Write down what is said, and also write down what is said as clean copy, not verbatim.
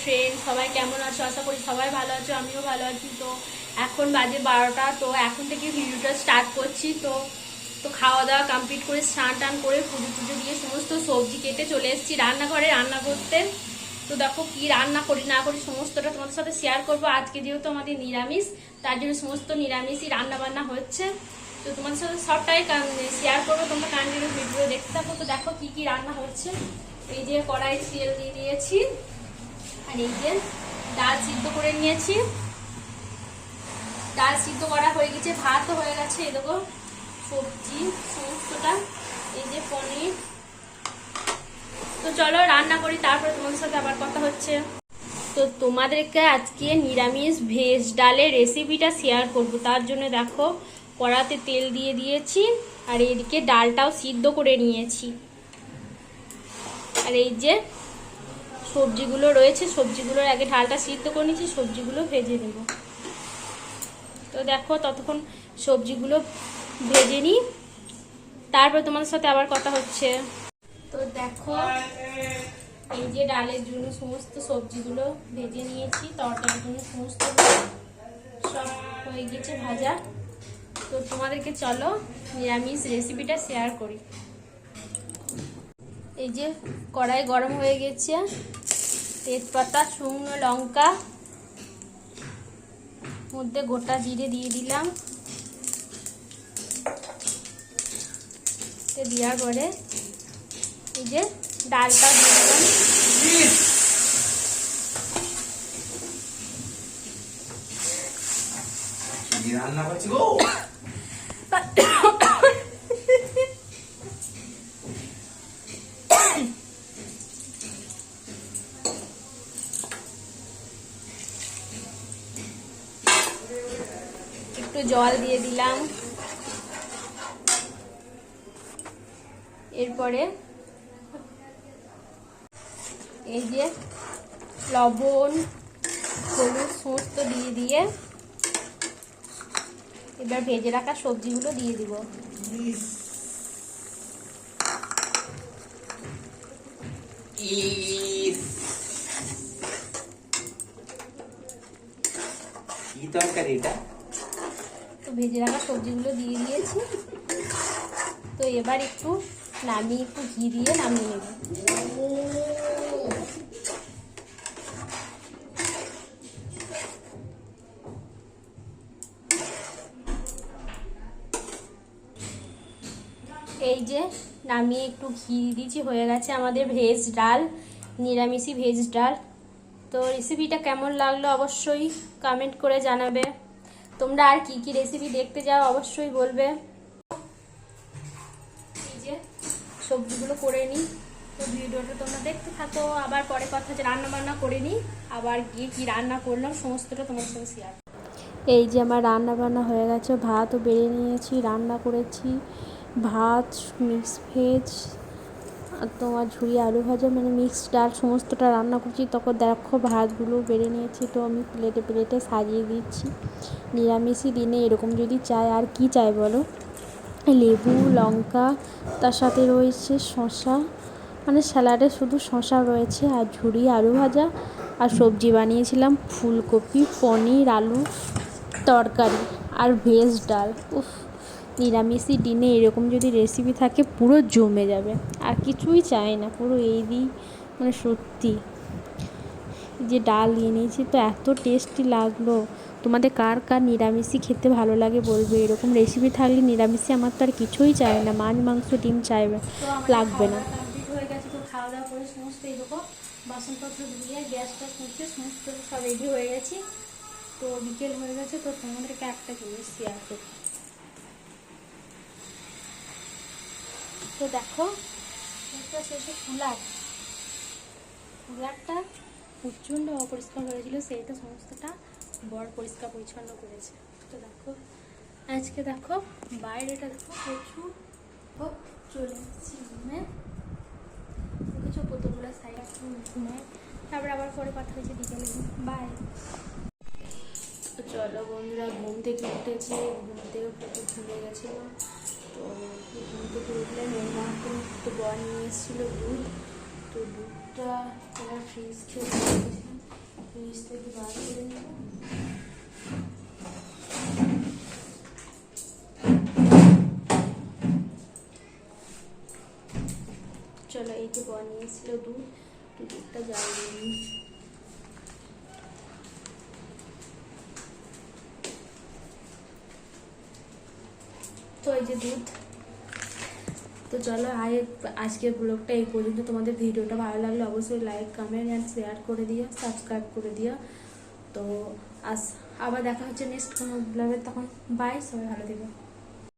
Friend, সবাই কেমন আছো? আশা করি সবাই ভালো আছো, আমিও ভালো আছি। তো এখন বাজে 12টা, তো এখন থেকে ভিডিওটা স্টার্ট করছি। তো তো খাওয়া দাওয়া কমপ্লিট করে স্নান টান করে পুজো পুজো দিয়ে সমস্ত সবজি কেটে চলে এসেছি রান্নাঘরে রান্না করতে। তো দেখো কি রান্না করি না করি সমস্তটা তোমাদের সাথে শেয়ার করবো। আজকে যেহেতু আমাদের নিরামিষ, তার জন্য সমস্ত নিরামিষই রান্না বান্না হচ্ছে। তো তোমাদের সাথে সবটাই শেয়ার করবো, তোমরা কন্টিনিউ ভিডিও দেখতে থাকো। তো দেখো কি কি রান্না হচ্ছে। এই যে কড়াই তেল দিয়ে দিয়েছি, আর এই যে ডাল সিদ্ধ করে নিয়েছি। ডাল সিদ্ধ করা হয়ে গেছে, ভাতও হয়ে গেছে। এই দেখো সবজি সমস্তটা, এই যে পনির। তো চলো রান্না করি, তারপরে তোমাদের সাথে আবার কথা হচ্ছে। তো তোমাদেরকে আজকে নিরামিষ ভেজ ডালের রেসিপিটা শেয়ার করব। তার জন্য দেখো কড়াতে তেল দিয়ে দিয়েছি, আর এদিকে ডালটাও সিদ্ধ করে নিয়েছি। আর এই যে সবজিগুলো রয়েছে, সবজিগুলোর আগে ডালটা সিদ্ধ করে নিয়েছি, সবজিগুলো ভেজে নেব। তো দেখো ততক্ষণ সবজিগুলো ভেজে নিই, তারপর তোমাদের সাথে আবার কথা হচ্ছে। তো দেখো এই যে ডালের জন্য সমস্ত সবজিগুলো ভেজে নিয়েছি, তরকারির জন্য সমস্ত সব হয়ে গেছে ভাজা। তো তোমাদেরকে চলো নিরামিষ রেসিপিটা শেয়ার করি। এই যে কড়াই গরম হয়ে গেছে, তেজপাতা শুকনো লঙ্কা, মধ্যে গোটা জিরে দিয়ে দিলাম। দেওয়ার পরে এই যে ডালটা দিয়ে দিলাম। রান্না করছি গো। একটু জল দিয়ে দিলাম। এরপরে এই যে লবণ হলুদ সমস্ত দিয়ে দিয়ে এবার ভেজে রাখা সবজিগুলো দিয়ে দিব। কি তরকারি এটা? তো ভেজে রাখা সবজিগুলো দিয়ে দিয়েছি। তো এবার একটু নামিয়ে একটু ঘি দিয়ে নামিয়ে নেব। এই যে নামিয়ে একটু ঘি দিয়েছি, হয়ে গেছে আমাদের ভেজ ডাল, নিরামিষি ভেজ ডাল। তো রেসিপিটা কেমন লাগলো অবশ্যই কমেন্ট করে জানাবে। তোমরা আর কি কি রেসিপি দেখতে যাও অবশ্যই বলবে। এই যে সবজিগুলো করে নিই, তো ভিডিওটা তোমরা দেখতে থাকো। আবার পরে কথা হচ্ছে, রান্না বান্না করে নিই, আবার গিয়ে কি রান্না করলাম সমস্তটা তোমার সঙ্গে শেয়ার। এই যে আমার রান্না বান্না হয়ে গেছে, ভাতও বেড়ে নিয়েছি, রান্না করেছি ভাত, মিক্স ভেজ, আর তোমার ঝুরি আলু ভাজা, মানে মিক্সড ডাল সমস্তটা রান্না করছি। তখন দেখো ভাতগুলো বেড়ে নিয়েছি, তো আমি প্লেটে প্লেটে সাজিয়ে দিচ্ছি। নিরামিষই দিনে এরকম যদি চাই আর কি চাই বলো। লেবু লঙ্কা, তার সাথে রয়েছে শসা, মানে স্যালাডে শুধু শসা রয়েছে, আর ঝুরি আলু ভাজা, আর সবজি বানিয়েছিলাম ফুলকপি পনির আলু তরকারি, আর ভেজ ডাল। উফ, নিরামিষই দিনে এরকম যদি রেসিপি থাকে পুরো জমে যাবে, আর কিছুই চাই না, পুরো এই দিই। মানে সত্যি যে ডাল নিয়ে নিয়েছি, তো এত টেস্টি লাগলো। তোমাদের কার কার নিরামিষই খেতে ভালো লাগে বলবে। এরকম রেসিপি থাকলে নিরামিষে আমার তো আর কিছুই চাই না, মাছ মাংস ডিম চাইবে লাগবে না। কমপ্লিট হয়ে গেছে, তো খাওয়া দাওয়া করে সমস্ত এরকম বাসনপত্র ধুয়ে গ্যাসটা মুছে সমস্ত সব রেডি হয়ে গেছি। তো বিকেল হয়ে গেছে, তো তোমাদেরকে একটা জিনিস শেয়ার করি। তো দেখো এটা শেষে কুলারটা প্রচণ্ড অপরিষ্কার হয়েছিল, সেইটা সমস্তটা বড় পরিষ্কার পরিচ্ছন্ন করেছে। তো দেখো আজকে দেখো বাইরেটা দেখো প্রচুর চলে এসেছি ঘুমে, কিছু কতগুলো সাইড ঘুমে। তারপরে আবার পরে কথা হয়েছে বিকেলে। বাই। চলো বন্ধুরা, ঘুম থেকে উঠেছি, ঘুম থেকে প্রচুর ঘুমিয়ে গেছিলো। তো ঘুম থেকে উঠলে মেয়েমা তো বর নিয়ে এসেছিলো দুধ, তো দুধটা এবার ফ্রিজ থেকে ফ্রিজ থেকে বার করে নেব। চলো, এই যে বানিয়েছিল দুধটা জ্বালিয়ে। তো এই যে দুধ। তো চলো আজকের ব্লগটা এই পর্যন্ত। তোমাদের ভিডিওটা ভালো লাগলে অবশ্যই লাইক, কমেন্ট অ্যান্ড শেয়ার করে দিও, সাবস্ক্রাইব করে দিও। তো আবার দেখা হচ্ছে নেক্সট কোনো ব্লগে, তখন বাই, সবাই ভালো থেকো।